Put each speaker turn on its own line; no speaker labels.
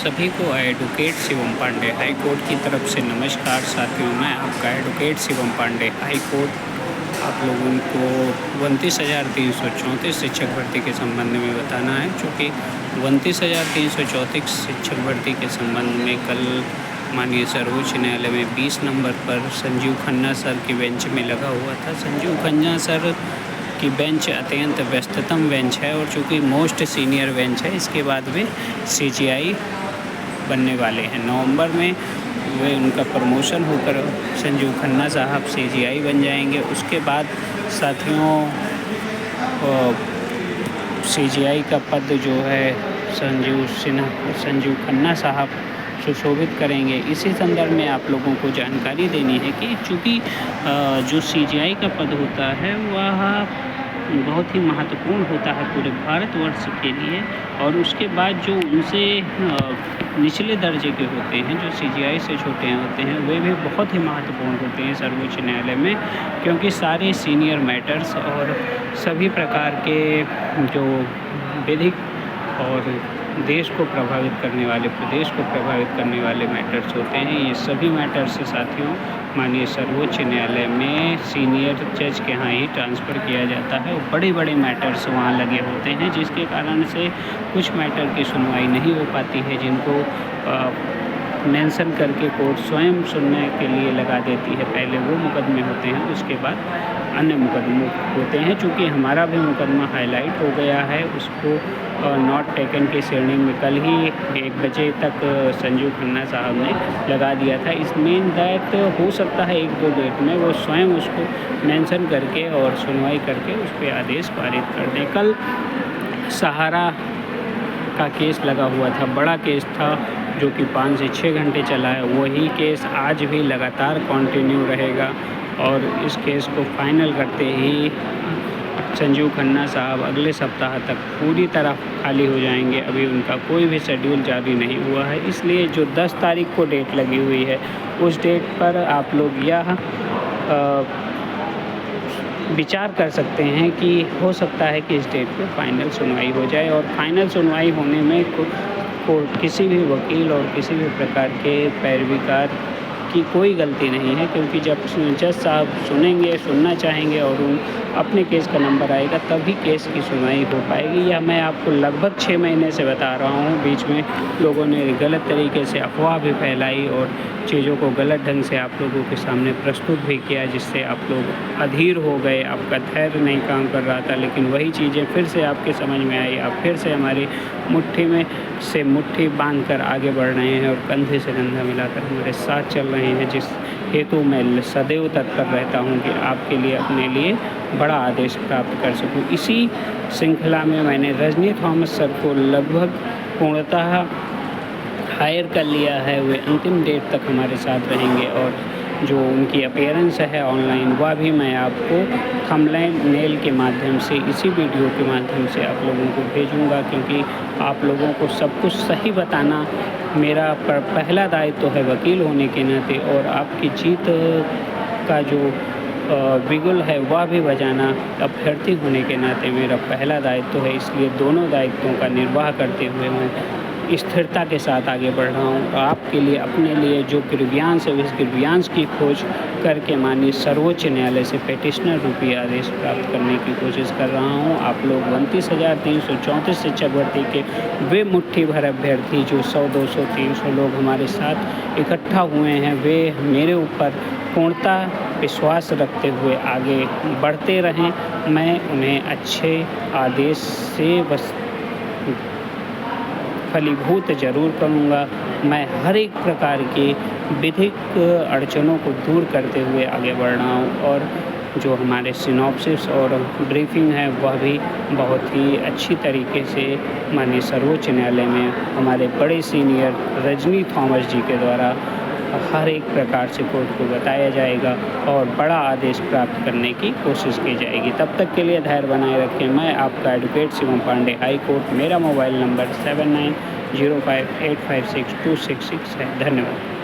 सभी को advocate Shivam Pandey high court की तरफ से नमस्कार साथियों। मैं आपका advocate Shivam Pandey high court आप लोगों को 29,334 शिक्षक भर्ती के संबंध में बताना है, चूँकि 29,334 शिक्षक भर्ती के संबंध में कल माननीय सर्वोच्च न्यायालय में 20 नंबर पर संजीव खन्ना सर की बेंच में लगा हुआ था। संजीव खन्ना सर की बेंच अत्यंत व्यस्ततम बेंच है और चूँकि मोस्ट सीनियर बेंच है, इसके बाद वे CJI बनने वाले हैं। नवंबर में वे उनका प्रमोशन होकर संजीव खन्ना साहब CJI बन जाएंगे। उसके बाद साथियों CJI का पद जो है संजीव खन्ना साहब सुशोभित करेंगे। इसी संदर्भ में आप लोगों को जानकारी देनी है कि चूँकि जो CJI का पद होता है वह बहुत ही महत्वपूर्ण होता है पूरे भारतवर्ष के लिए, और उसके बाद जो उनसे निचले दर्जे के होते हैं, जो CJI से छोटे होते हैं, वे भी बहुत ही महत्वपूर्ण होते हैं सर्वोच्च न्यायालय में, क्योंकि सारे सीनियर मैटर्स और सभी प्रकार के जो विधिक और देश को प्रभावित करने वाले, प्रदेश को प्रभावित करने वाले मैटर्स होते हैं। ये सभी मैटर्स साथियों माननीय सर्वोच्च न्यायालय में सीनियर जज के यहाँ ही ट्रांसफ़र किया जाता है और बड़े बड़े मैटर्स वहाँ लगे होते हैं, जिसके कारण से कुछ मैटर की सुनवाई नहीं हो पाती है, जिनको मेंशन करके कोर्ट स्वयं सुनने के लिए लगा देती है। पहले वो मुकदमे होते हैं, उसके बाद अन्य मुकदमे होते हैं। चूँकि हमारा भी मुकदमा हाईलाइट हो गया है, उसको नॉट टेकन की श्रेणी में कल ही 1 बजे तक संजीव खन्ना साहब ने लगा दिया था। इसमें दैट हो सकता है 1-2 डेट में वो स्वयं उसको मेंशन करके और सुनवाई करके उस पर आदेश पारित कर दें। कल सहारा का केस लगा हुआ था, बड़ा केस था जो कि 5 से 6 घंटे चला है। वही केस आज भी लगातार कंटिन्यू रहेगा और इस केस को फाइनल करते ही संजीव खन्ना साहब अगले सप्ताह तक पूरी तरह खाली हो जाएंगे। अभी उनका कोई भी शेड्यूल जारी नहीं हुआ है, इसलिए जो 10 तारीख को डेट लगी हुई है उस डेट पर आप लोग यह विचार कर सकते हैं कि हो सकता है कि इस डेट पे फाइनल सुनवाई हो जाए। और फाइनल सुनवाई होने में किसी भी वकील और किसी भी प्रकार के पैरवीकार की कोई गलती नहीं है, क्योंकि जब जज साहब सुनना चाहेंगे और अपने केस का नंबर आएगा तभी केस की सुनवाई हो पाएगी। यह मैं आपको लगभग 6 महीने से बता रहा हूँ। बीच में लोगों ने गलत तरीके से अफवाह भी फैलाई और चीज़ों को गलत ढंग से आप लोगों के सामने प्रस्तुत भी किया, जिससे आप लोग अधीर हो गए, आपका धैर्य नहीं काम कर रहा था। लेकिन वही चीज़ें फिर से आपके समझ में आई, आप फिर से हमारी मुट्ठी में से मुट्ठी बांध कर आगे बढ़ रहे हैं और कंधे से कंधा मिलाकर हमारे साथ चल रहे हैं, जिस हेतु मैं सदैव तत्पर रहता हूं कि आपके लिए, अपने लिए बड़ा आदेश प्राप्त कर सकूं। इसी श्रृंखला में मैंने रजनी थॉमस सर को लगभग पूर्णतः हायर कर लिया है। वे अंतिम डेट तक हमारे साथ रहेंगे और जो उनकी अपीयरेंस है ऑनलाइन वह भी मैं आपको थंबनेल के माध्यम से, इसी वीडियो के माध्यम से आप लोगों को भेजूंगा, क्योंकि आप लोगों को सब कुछ सही बताना मेरा पहला दायित्व है वकील होने के नाते, और आपकी जीत का जो बिगुल है वह भी बजाना अभ्यर्थी होने के नाते मेरा पहला दायित्व है। इसलिए दोनों दायित्वों का निर्वाह करते हुए मैं स्थिरता के साथ आगे बढ़ रहा हूँ। आपके लिए, अपने लिए जो गिरव्यांश है उस गिरव्यांश की खोज करके माननीय सर्वोच्च न्यायालय से पेटिशनर रूपी आदेश प्राप्त करने की कोशिश कर रहा हूँ। आप लोग 29,334 शिक्षक भर्ती के वे मुट्ठी भर अभ्यर्थी जो 100, 200, 300 लोग हमारे साथ इकट्ठा हुए हैं, वे मेरे ऊपर पूर्णतः विश्वास रखते हुए आगे बढ़ते रहें। मैं उन्हें अच्छे आदेश से बस फलीभूत जरूर करूँगा। मैं हर एक प्रकार की विधिक अड़चनों को दूर करते हुए आगे बढ़ रहा हूँ, और जो हमारे सिनॉप्सिस और ब्रीफिंग है वह भी बहुत ही अच्छी तरीके से माननीय सर्वोच्च न्यायालय में हमारे बड़े सीनियर रजनी थॉमस जी के द्वारा हर एक प्रकार से कोर्ट को बताया जाएगा और बड़ा आदेश प्राप्त करने की कोशिश की जाएगी। तब तक के लिए धैर्य बनाए रखें। मैं आपका advocate Shivam Pandey high court. मेरा मोबाइल नंबर 7905856266 है। धन्यवाद।